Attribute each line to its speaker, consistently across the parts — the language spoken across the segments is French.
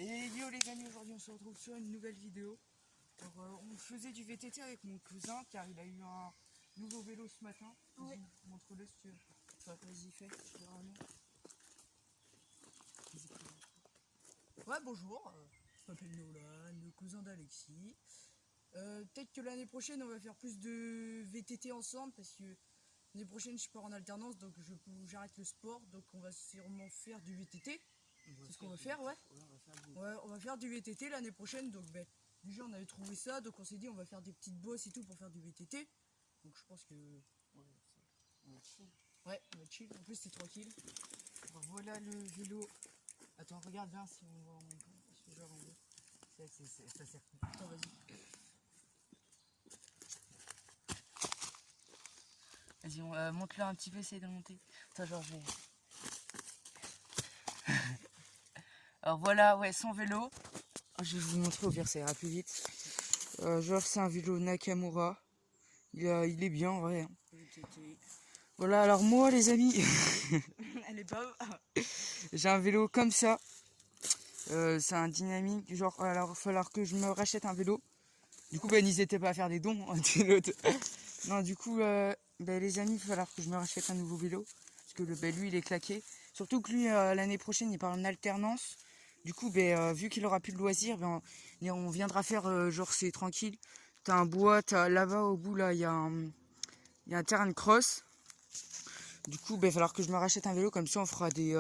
Speaker 1: Et yo les amis, aujourd'hui on se retrouve sur une nouvelle vidéo. Alors, on faisait du VTT avec mon cousin car il a eu un nouveau vélo ce matin.
Speaker 2: Ouais.
Speaker 1: Montre-le si tu veux. Vas-y, fais. Je le ramène. Ouais, bonjour. Je m'appelle Nolan, le cousin d'Alexis. Peut-être que l'année prochaine on va faire plus de VTT ensemble parce que l'année prochaine je pars en alternance donc j'arrête le sport, donc on va sûrement faire du VTT. C'est ce qu'on va faire, ouais. Ouais, on va faire du VTT l'année prochaine, donc ben, déjà on avait trouvé ça, donc on s'est dit on va faire des petites bosses et tout pour faire du VTT. Donc je pense que on va être chill. Ouais, on va être chill. En plus c'est tranquille. Alors, voilà le vélo. Attends, regarde bien si on voit ce genre en haut. Ça sert. Attends, vas-y. Vas-y, monte-le un petit peu, essaye de monter. Attends, genre je vais. Alors voilà, ouais, son vélo. Je vais vous montrer, au pire ça ira plus vite. Genre c'est un vélo Nakamura. Il est bien en vrai. Voilà, alors moi les amis, elle est pas. J'ai un vélo comme ça. C'est un dynamique. Genre, alors il va falloir que je me rachète un vélo. Du coup, n'hésitez pas à faire des dons. Non, du coup, les amis, il va falloir que je me rachète un nouveau vélo. Parce que lui, il est claqué. Surtout que lui, l'année prochaine, il part en alternance. Du coup, vu qu'il aura plus de loisirs, on viendra faire, genre, c'est tranquille. T'as un bois, là-bas au bout, là, il y a un terrain de cross. Du coup, il va falloir que je me rachète un vélo. Comme ça, on fera des...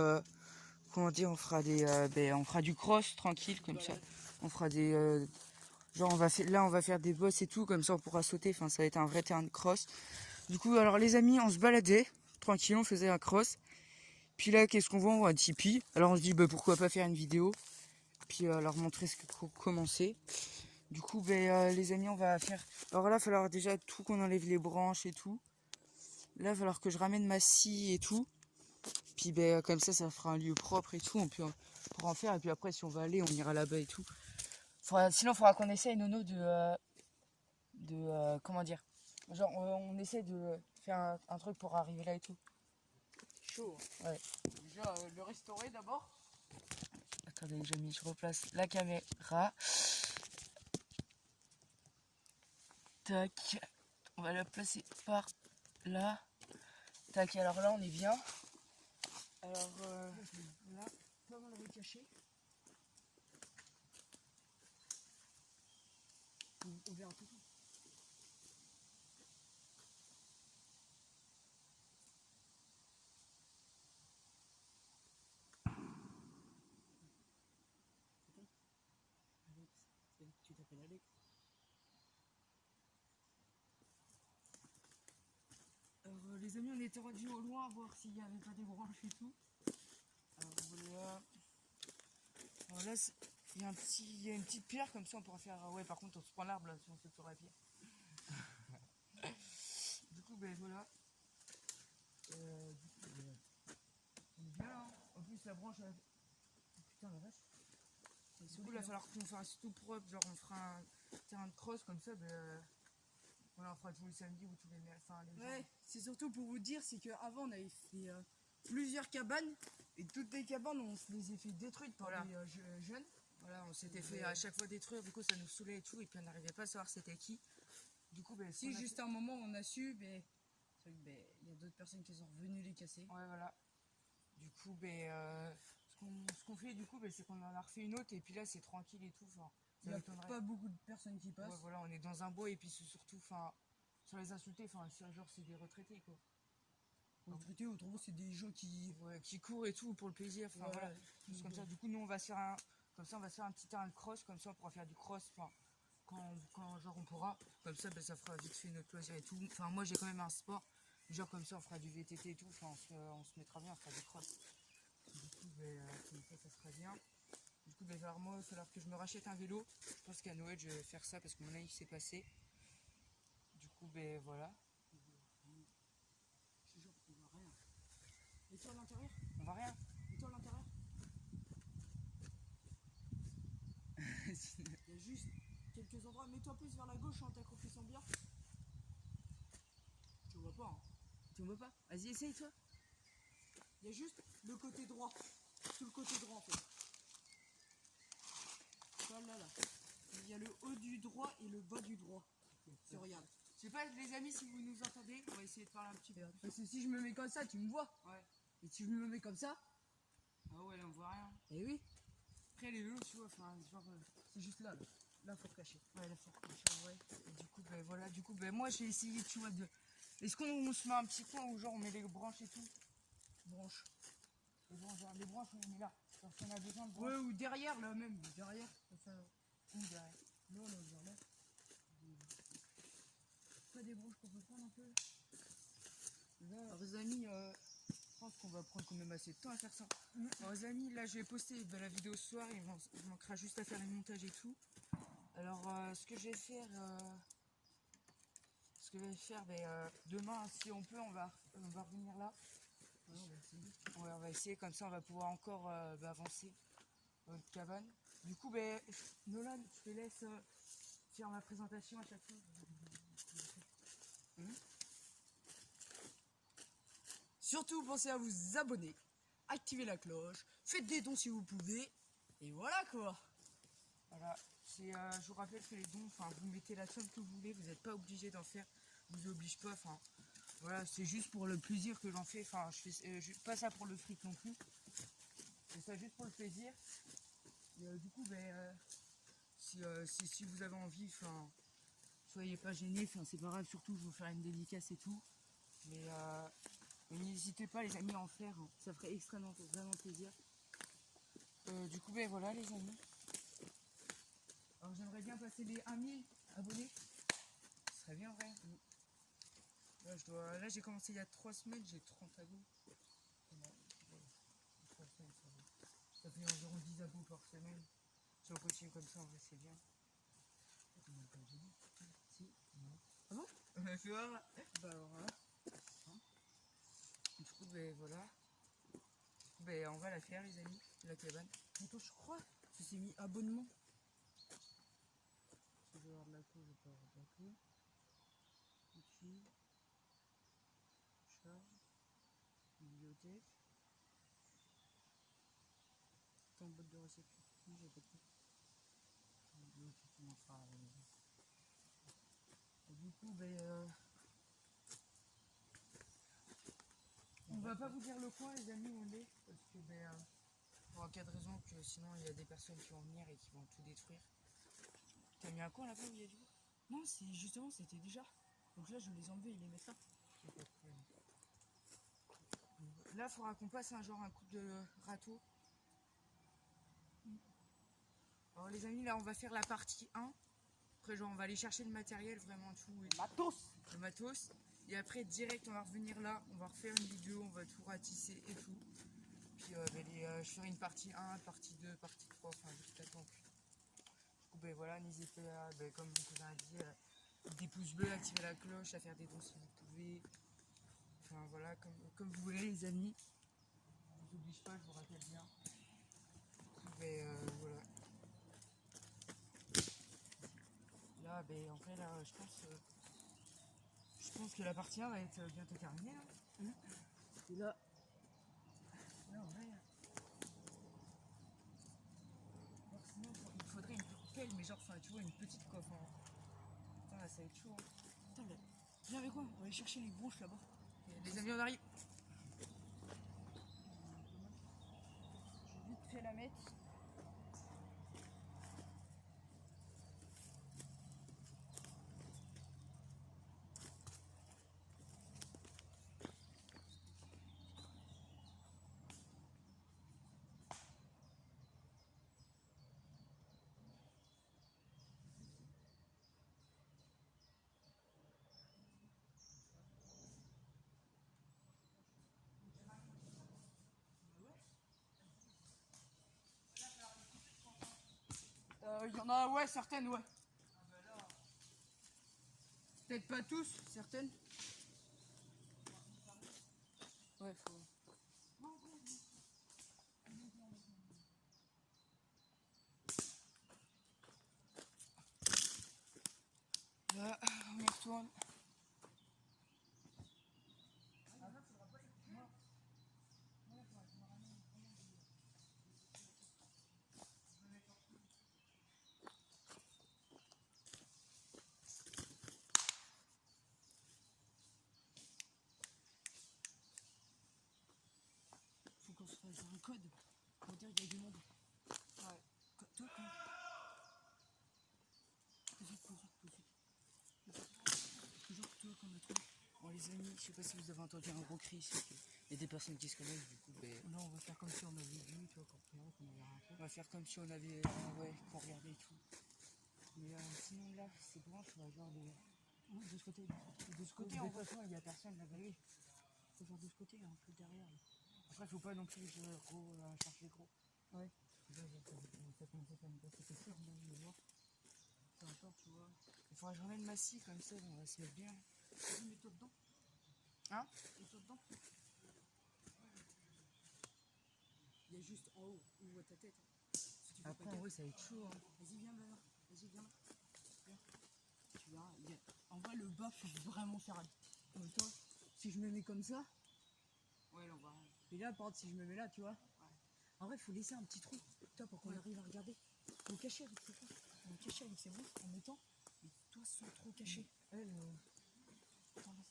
Speaker 1: comment dire, on fera on fera du cross, tranquille, comme ça. On fera des... genre, on va faire des bosses et tout. Comme ça, on pourra sauter. Enfin, ça va être un vrai terrain de cross. Du coup, alors les amis, on se baladait, tranquille, on faisait un cross. Puis là, qu'est-ce qu'on voit? On voit un Tipeee. Alors on se dit, pourquoi pas faire une vidéo. Puis leur montrer comment c'est. Du coup, les amis, on va faire... Alors là, il va falloir déjà tout qu'on enlève les branches et tout. Là, il va falloir que je ramène ma scie et tout. Puis comme ça fera un lieu propre et tout. On pourra en faire. Et puis après, si on va aller, on ira là-bas et tout. Sinon, il faudra qu'on essaye, Nono, comment dire, genre on essaie de faire un truc pour arriver là et tout. Chaud. Ouais. Déjà le restaurer d'abord. Attendez les amis, je replace la caméra. Tac. On va la placer par là. Tac, alors là on est bien. Alors là, comme on l'avait caché. On verra tout. Tu t'appelles Alex? Alors les amis, on était rendus au loin voir s'il n'y avait pas des branches et tout. Alors voilà. Alors là, il y a une petite pierre comme ça, on pourra faire. Ouais, par contre, on se prend l'arbre là, si on saute sur la pierre. Du coup, voilà. Du coup, on est bien là. Hein. En plus, la branche. Putain, la vache. Du coup, il va falloir qu'on fasse tout propre. Genre, on fera un terrain de cross comme ça. Voilà, on fera tous les samedis ou tous les ouais, c'est surtout pour vous dire, c'est qu'avant, on avait fait plusieurs cabanes. Et toutes les cabanes, on se les a fait détruites par les jeunes. Voilà, on s'était fait à chaque fois détruire, du coup ça nous saoulait et tout, et puis on n'arrivait pas à savoir c'était qui. Du coup, si juste un moment on a su, c'est vrai que il y a d'autres personnes qui sont revenues les casser. Ouais, voilà. Du coup, ce qu'on fait du coup, c'est qu'on en a refait une autre, et puis là c'est tranquille et tout. Il n'y a pas beaucoup de personnes qui passent. Ouais, voilà, on est dans un bois, et puis c'est surtout, sur les insultés, genre c'est des retraités quoi. Retraités, autrement c'est des gens qui courent et tout pour le plaisir. Voilà. Comme ça. Du coup, nous on va se faire on va se faire un petit terrain de cross, comme ça on pourra faire du cross. Quand genre on pourra, comme ça ça fera vite fait notre loisir et tout. Moi j'ai quand même un sport, genre comme ça on fera du VTT et tout, on se mettra bien, on fera du cross. Du coup, comme ça sera bien. Du coup, alors moi, il va falloir que je me rachète un vélo. Je pense qu'à Noël, je vais faire ça parce que mon live s'est passé. Du coup, voilà. Je jure, on voit rien. Et toi à l'intérieur? On voit rien. Et toi à l'intérieur? Il y a juste quelques endroits. Mets-toi plus vers la gauche, hein, t'accroupis sans bien. Tu vois pas, hein. Tu vois pas? Vas-y, essaye toi. Il y a juste le côté droit. Tout le côté droit en fait.
Speaker 2: a le haut du droit et le bas du droit. Tu regardes.
Speaker 1: Je sais pas les amis si vous nous entendez, on va essayer de parler un petit peu.
Speaker 2: Parce que si je me mets comme ça, tu me vois.
Speaker 1: Ouais.
Speaker 2: Et si je me mets comme ça,
Speaker 1: Ah ouais, là on voit rien.
Speaker 2: eh oui.
Speaker 1: Après les vélos, tu vois, enfin, genre.
Speaker 2: C'est juste là. Là, faut cacher.
Speaker 1: Ouais, là faut cacher, ouais. Et du coup, ben voilà, moi j'ai essayé, tu vois, de. Est-ce qu'on se met un petit coin où genre on met les branches et tout?
Speaker 2: Branche.
Speaker 1: Les branches on les met là. Parce qu'on a besoin de branches.
Speaker 2: Ouais, ou derrière, là même. Derrière. Ça,
Speaker 1: Ou derrière.
Speaker 2: non, là, derrière. Pas des branches qu'on peut prendre un peu. Là.
Speaker 1: Alors les amis, je pense qu'on va prendre quand même assez de temps à faire ça. Alors les amis, là je vais poster la vidéo ce soir, il manquera juste à faire les montages et tout. Alors ce que je vais faire, demain si on peut, on va revenir là.
Speaker 2: Ouais, on va essayer.
Speaker 1: Ouais, on va essayer, comme ça on va pouvoir encore avancer dans notre cabane. Du coup, Nolan, je te laisse faire ma présentation à chaque fois.
Speaker 2: Surtout, pensez à vous abonner, activer la cloche, faites des dons si vous pouvez, et voilà quoi.
Speaker 1: Voilà, je vous rappelle que les dons, enfin vous mettez la somme que vous voulez, vous n'êtes pas obligé d'en faire, je vous oblige pas, enfin voilà, c'est juste pour le plaisir que j'en fais, enfin je fais pas ça pour le fric non plus, c'est ça juste pour le plaisir. Et du coup, si vous avez envie, enfin soyez pas gênés, enfin c'est pas grave, surtout je vais vous faire une dédicace et tout, mais n'hésitez pas les amis à en faire, hein. Ça ferait extrêmement vraiment plaisir. Du coup, voilà les amis. Alors j'aimerais bien passer les 1000 abonnés. Ce serait bien vrai. Là j'ai commencé il y a 3 semaines, j'ai 30 abos. Ça fait environ 10 abos par semaine. Si on continue comme ça, en vrai c'est bien. Si, non.
Speaker 2: Ah bon?
Speaker 1: Tu vois?
Speaker 2: Bah alors là.
Speaker 1: Du coup, voilà. On va la faire les amis, la cabane.
Speaker 2: Attends, je crois que c'est mis abonnement. Si je vais avoir de la queue, je vais pas avoir de la queue. Outils. Charge. Bibliothèque. T'es en boîte de réception. Non, j'ai pas de queue.
Speaker 1: Tu commenceras à la maison.
Speaker 2: Et du coup,
Speaker 1: On va pas vous dire le coin les amis où on est, parce que pour un cas de raison que sinon il y a des personnes qui vont venir et qui vont tout détruire. T'as mis un coin là-bas où il y a du bois?
Speaker 2: non, c'est justement, c'était déjà. Donc là, je vais les enlever et les mettre là.
Speaker 1: Là, il faudra qu'on passe un coup de râteau. Alors les amis, là on va faire la partie 1. Après genre on va aller chercher le matériel, vraiment tout.
Speaker 2: Matos!
Speaker 1: Le matos. Et après direct on va revenir là, on va refaire une vidéo, on va tout ratisser et tout. Puis je ferai une partie 1, partie 2, partie 3, enfin jusqu'à temps. Du coup voilà, n'hésitez pas, comme on vous a dit, des pouces bleus, activer la cloche, à faire des dons si vous pouvez. Enfin voilà, comme vous voulez les amis. Je vous oblige pas, je vous rappelle bien. Voilà. Là, en vrai, là, je pense que la partie 1 va être bientôt terminée. Hein.
Speaker 2: Et là,
Speaker 1: Là, en vrai. Alors, sinon, il faudrait une pelle, mais genre, tu vois, une petite coffre. Hein. Putain, là, ça va être chaud. Hein.
Speaker 2: attends, là. Viens avec moi, on va aller chercher les branches là-bas.
Speaker 1: Les amis, on arrive.
Speaker 2: Je vais vite fait la mettre. Il y en a, ouais, certaines, ouais. Peut-être pas tous, certaines. Ouais, faut.
Speaker 1: Là, on y retourne.
Speaker 2: faire un code pour dire qu'il y a du monde.
Speaker 1: Ouais.
Speaker 2: Toi, quand. Toujours toi qu'on a trouvé.
Speaker 1: Bon les amis, je sais pas si vous avez entendu un gros cri ici. Il y a des personnes qui se connaissent du coup.
Speaker 2: Là, on va faire comme si on avait vu, tu vois, qu'on avait rien fait.
Speaker 1: On va faire comme si on avait ouais, qu'on regardait et tout. Mais sinon là, c'est branche, on va genre
Speaker 2: De ce côté.
Speaker 1: de ce côté, en fait, il y a personne là-bas. Oui.
Speaker 2: Faut genre de ce côté, un peu derrière. Là.
Speaker 1: Après, faut pas non plus gros, chercher gros.
Speaker 2: Ouais. Là, ça commence à faire une grosse épaisseur, là, je vais voir. C'est encore, tu vois.
Speaker 1: Il faudra que je ramène ma scie comme ça, on va se mettre bien.
Speaker 2: Vas-y, mets-toi dedans.
Speaker 1: Hein?
Speaker 2: Mets-toi dedans. Il y a juste en haut, où voit ta tête. Si tu fais
Speaker 1: Après,
Speaker 2: pas
Speaker 1: en
Speaker 2: gaffe.
Speaker 1: vrai, ça va être chaud. Hein.
Speaker 2: Vas-y, viens, là. Vas-y, viens. Viens. Tu verras. En vrai, le bas, faut vraiment faire. Comme toi, si je me mets comme ça,
Speaker 1: Ouais, là, on va.
Speaker 2: et là, par exemple, si je me mets là, tu vois. En vrai, il faut laisser un petit trou, toi, pour qu'on arrive à regarder. On va cacher avec ses bras. On va cacher avec ses bras en mettant, mais toi, sans trop cacher. Elle, attends, là,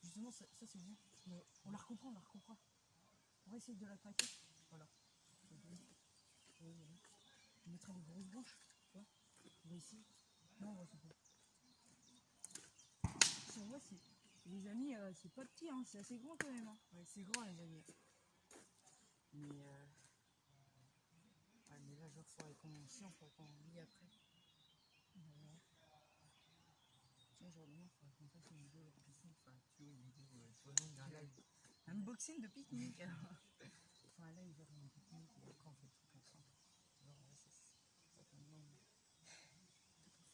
Speaker 2: justement, ça c'est bien. Mais on la recouvrera, on la recouvrera. On va essayer de la craquer. Voilà. On mettra des grosses branches, tu vois. On va essayer. Non, on va essayer. Si on voit, les amis, c'est pas petit, hein, c'est assez grand quand même. Hein.
Speaker 1: Ouais, c'est grand, les amis. Mais ouais, mais là, genre, faudrait qu'on lit après. Tiens, genre, demain, faudrait qu'on fasse une vidéo de pique-nique. Enfin, tu vois, une vidéo, tu vois, non, un live.
Speaker 2: Unboxing de pique-nique.
Speaker 1: Enfin, un live, genre, une pique-nique, et après, on fait le truc ensemble. Genre, ça fait un moment.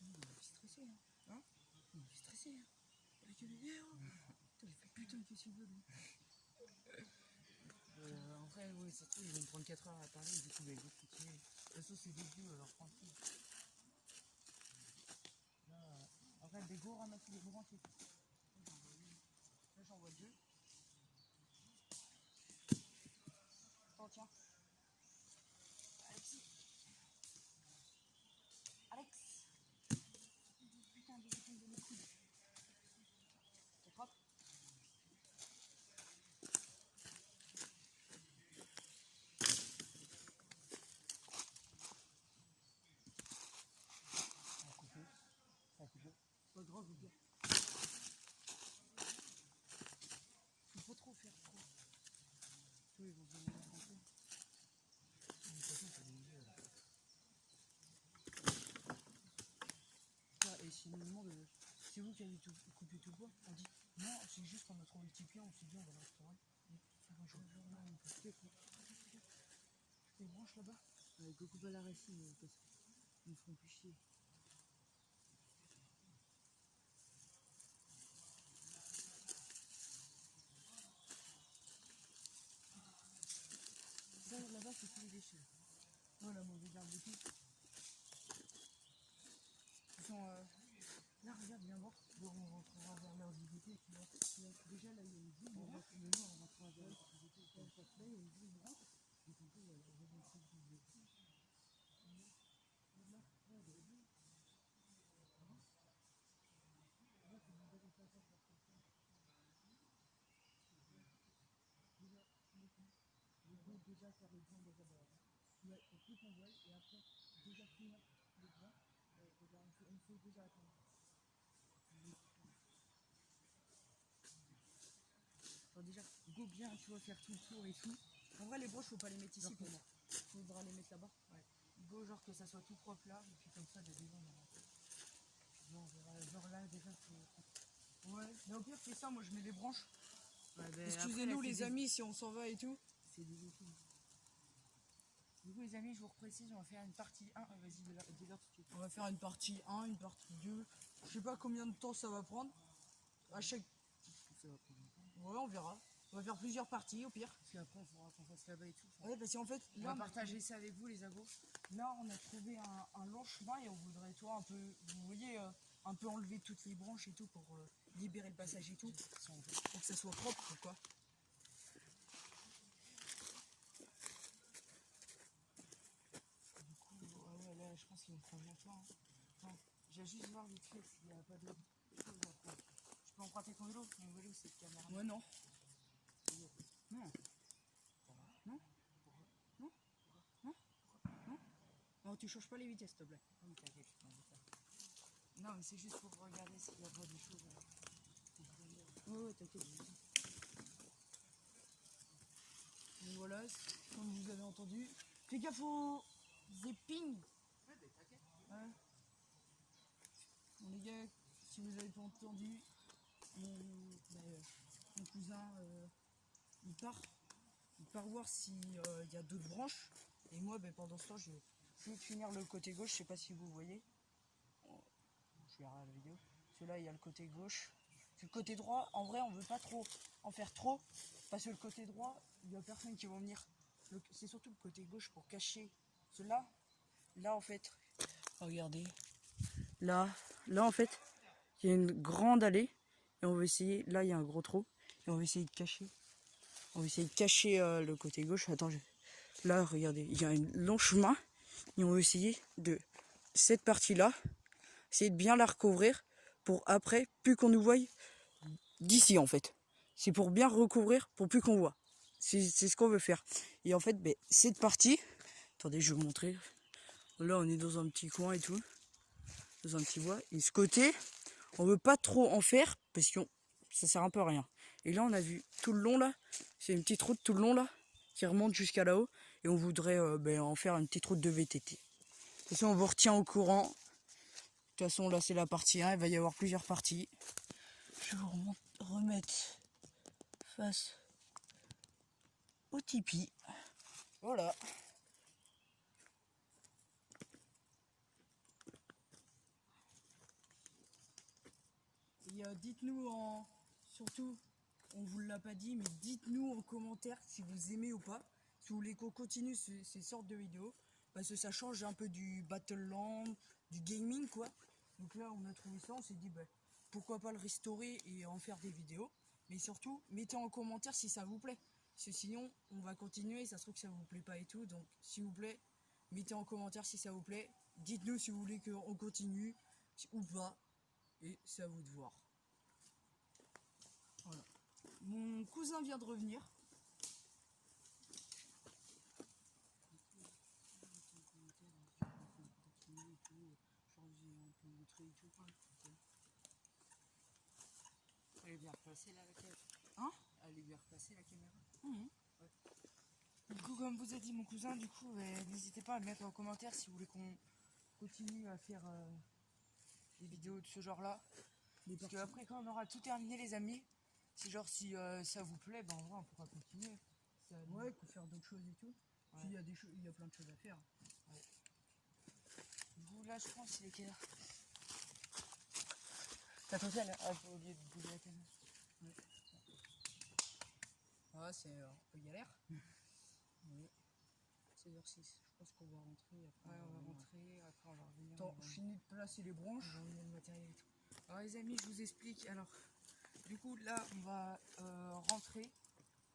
Speaker 2: Il est stressé, hein.
Speaker 1: Hein?
Speaker 2: Il est stressé, hein. Avec une vidéo. Putain, qu'est-ce qu'il veut, lui?
Speaker 1: En vrai, oui, c'est tout, ils vont me prendre 4 heures à parler, du coup, bah, ils vont continuer. De toute façon, c'est des vieux, alors tranquille. Là, après, des gros ramasser des branches et tout. Là, j'en vois 2.
Speaker 2: Attends, tiens. Alexis. Alex. Putain, de le coude. C'est propre?
Speaker 1: Ça a coupé. Ça a coupé.
Speaker 2: Pas grave, ou bien. Faut pas trop faire trop.
Speaker 1: Tous, ils vont venir tranquille. De toute façon, c'est des vieux, là.
Speaker 2: Et si nous demande, c'est vous qui avez coupé tout le bois, on dit non, c'est juste qu'on a trouvé le petit pied, on s'est dit on va le restaurer. On peut couper quoi. Les branches là-bas.
Speaker 1: Avec le coupe à la racine, parce qu'ils me feront plus chier. Ça, là-bas, c'est tous les déchets.
Speaker 2: Voilà, mauvais arbre et tout. Ils sont. Là, regarde, viens voir. Bon, on rentrera vers leur JBT. Tu vois. Déjà, là, il y a une vieille branche. Mais nous, on rentrera vers leur JBT. Là, il y a une vieille branche. Et puis, il y a une truc du vieux. Déjà faire les blancs déjà d'abord. Ouais, faut plus qu'on voile et après déjà finir les blancs. Déjà, on fait déjà attendre. Alors déjà, go bien, tu vois, faire tout le tour et tout. En vrai, les broches, faut pas les mettre ici pour moi. Faudra les mettre là-bas.
Speaker 1: Ouais. Go, genre que ça soit tout propre là, et puis comme ça, déjà, on verra. Genre là, déjà, faut.
Speaker 2: Ouais, mais au pire, fais ça, moi je mets les branches.
Speaker 1: Ouais, ben,
Speaker 2: Excusez-nous
Speaker 1: après, là,
Speaker 2: les amis si on s'en va et tout.
Speaker 1: C'est des outils. Du coup, les amis, je vous reprécise, on va faire une partie 1. Vas-y, dis-leur tout de suite.
Speaker 2: On va faire une partie 1, une partie 2. Je sais pas combien de temps ça va prendre. À chaque.
Speaker 1: Ça va prendre longtemps.
Speaker 2: Ouais, on verra. On va faire plusieurs parties au pire.
Speaker 1: Parce qu'après, il faudra qu'on fasse là-bas et tout.
Speaker 2: Ouais, parce qu'en fait,
Speaker 1: On va partager ça avec vous, les abos.
Speaker 2: là, on a trouvé un long chemin et on voudrait, toi, un peu, vous voyez, un peu enlever toutes les branches et tout pour libérer le passage et tout. Pour que ça soit propre, quoi.
Speaker 1: Du coup, ouais, là, je pense qu'ils vont prendre longtemps. Hein. Attends, j'ai juste voir vite fait s'il n'y a pas d'autre chose à prendre. Je peux emprunter ton vélo? Mon vélo, c'est le caméra.
Speaker 2: Ouais, non.
Speaker 1: Non. Non?
Speaker 2: Non, tu changes pas les vitesses, s'il te plaît.
Speaker 1: Oui, t'inquiète, je t'en pas. Non, mais c'est juste pour regarder s'il y a pas des choses.
Speaker 2: Ouais, t'inquiète. Donc voilà, comme vous avez entendu. Fais gaffe aux épines.
Speaker 1: Ouais, bah t'inquiète.
Speaker 2: Ouais. Bon, les gars, si vous avez pas entendu, mon cousin, il part voir s'il y a d'autres branches. Et moi, pendant ce temps, je vais essayer de finir le côté gauche. Je sais pas si vous voyez. Je verrai la vidéo. Celui-là, il y a le côté gauche. Le côté droit, en vrai, on veut pas trop en faire trop. Parce que le côté droit, il y a personne qui va venir. C'est surtout le côté gauche pour cacher cela. Là, en fait, regardez. Là, en fait, il y a une grande allée. Et on va essayer, là, il y a un gros trou. Et on va essayer de cacher. On va essayer de cacher le côté gauche. Attends, là, regardez, il y a un long chemin. Et on va essayer de cette partie-là, essayer de bien la recouvrir pour après, plus qu'on nous voie d'ici, en fait. C'est pour bien recouvrir, pour plus qu'on voit. C'est ce qu'on veut faire. Et en fait, cette partie, attendez, je vais vous montrer. Là, on est dans un petit coin et tout, dans un petit bois. Et ce côté, on veut pas trop en faire parce que ça sert un peu à rien. Et là, on a vu tout le long là, c'est une petite route tout le long là qui remonte jusqu'à là-haut. Et on voudrait en faire une petite route de VTT. De toute façon, on vous retient au courant. De toute façon, là, c'est la partie 1. Il va y avoir plusieurs parties. Je vais vous remettre face au tipi. Voilà. Et dites-nous surtout, on vous l'a pas dit, mais dites-nous en commentaire si vous aimez ou pas. Si vous voulez qu'on continue ces sortes de vidéos. Parce que ça change un peu du Battleland, du gaming quoi. Donc là on a trouvé ça, on s'est dit pourquoi pas le restaurer et en faire des vidéos. Mais surtout, mettez en commentaire si ça vous plaît. Parce que sinon, on va continuer, ça se trouve que ça vous plaît pas et tout. Donc s'il vous plaît, mettez en commentaire si ça vous plaît. Dites-nous si vous voulez qu'on continue ou pas. Et c'est à vous de voir. Voilà. Mon cousin vient de revenir.
Speaker 1: Elle est bien replacée là, la caméra.
Speaker 2: Hein?
Speaker 1: Elle est bien replacée la caméra.
Speaker 2: Mmh.
Speaker 1: Ouais. Du coup, comme vous a dit mon cousin, du coup, n'hésitez pas à le mettre en commentaire si vous voulez qu'on continue à faire des vidéos de ce genre-là. Parce qu'après, quand on aura tout terminé, les amis, c'est genre si ça vous plaît, en vrai, on pourra continuer.
Speaker 2: Ouais, qu'on faire d'autres choses et tout.
Speaker 1: Ouais.
Speaker 2: Puis il y a plein de choses à faire.
Speaker 1: Ouais. Du coup, là, je pense qu'il est quelle heure? T'as compté à au lieu de bouger la caméra.
Speaker 2: Ouais. Ah, c'est un peu galère. Oui. 16h06. Je pense qu'on va rentrer. Après,
Speaker 1: Ouais, on va rentrer, après on va revenir.
Speaker 2: Attends, je finis de placer les branches.
Speaker 1: On va emmener le matériel et tout. Alors les amis, je vous explique. Alors, du coup, là, on va rentrer.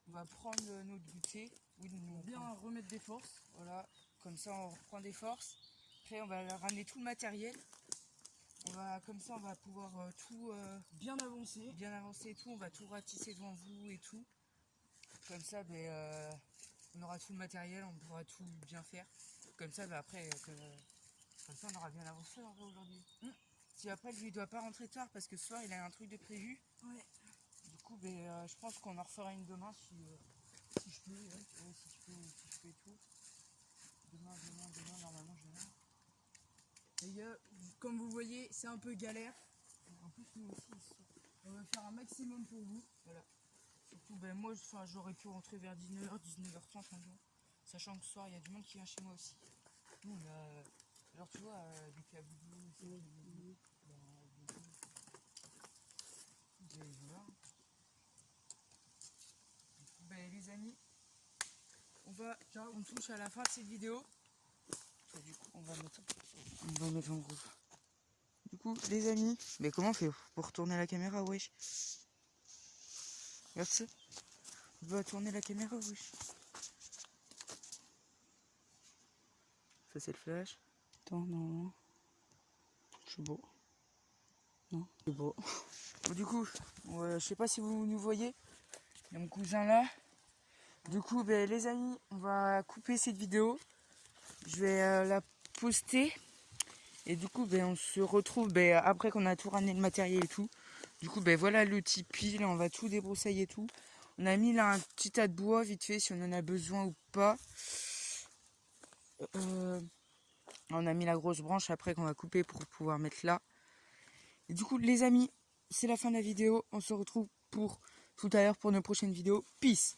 Speaker 1: On va prendre notre goûter. Oui,
Speaker 2: Bien remettre des forces.
Speaker 1: Voilà, comme ça on reprend des forces. Après, on va ramener tout le matériel. Comme ça, on va pouvoir tout
Speaker 2: bien avancer
Speaker 1: et tout. On va tout ratisser devant vous et tout. Comme ça, on aura tout le matériel, on pourra tout bien faire. Comme ça, après, comme ça, on aura bien avancé en vrai aujourd'hui. Si après, lui, il doit pas rentrer tard parce que ce soir, il a un truc de prévu.
Speaker 2: Ouais.
Speaker 1: Du coup, je pense qu'on en refera une demain si je peux. Ouais. Ouais, si je peux et tout. Demain, normalement, je viens.
Speaker 2: Les gars, comme vous voyez, c'est un peu galère. En plus, nous aussi, on va faire un maximum pour vous.
Speaker 1: Voilà. Surtout, moi, j'aurais pu rentrer vers 19h, 19h30 un jour. Sachant que ce soir, il y a du monde qui vient chez moi aussi. Nous, on a, genre, tu vois, des caboulous, voilà. Les amis, on touche à la fin de cette vidéo. Du coup, on va mettre en groupe. Du coup, les amis, mais comment on fait pour retourner la caméra, wesh? Regarde ça. On va tourner la caméra, wesh. Ça, c'est le flash. Attends, non. Je suis beau. Non, je suis beau. Bon, du coup, je sais pas si vous nous voyez. Il y a mon cousin là. Du coup, les amis, on va couper cette vidéo. Je vais la poster. Et du coup, on se retrouve après qu'on a tout ramené le matériel et tout. Du coup, voilà le Tipeee. Là, on va tout débroussailler et tout. On a mis là un petit tas de bois vite fait si on en a besoin ou pas. On a mis la grosse branche après qu'on va couper pour pouvoir mettre là. Et du coup, les amis, c'est la fin de la vidéo. On se retrouve pour tout à l'heure pour nos prochaines vidéos. Peace!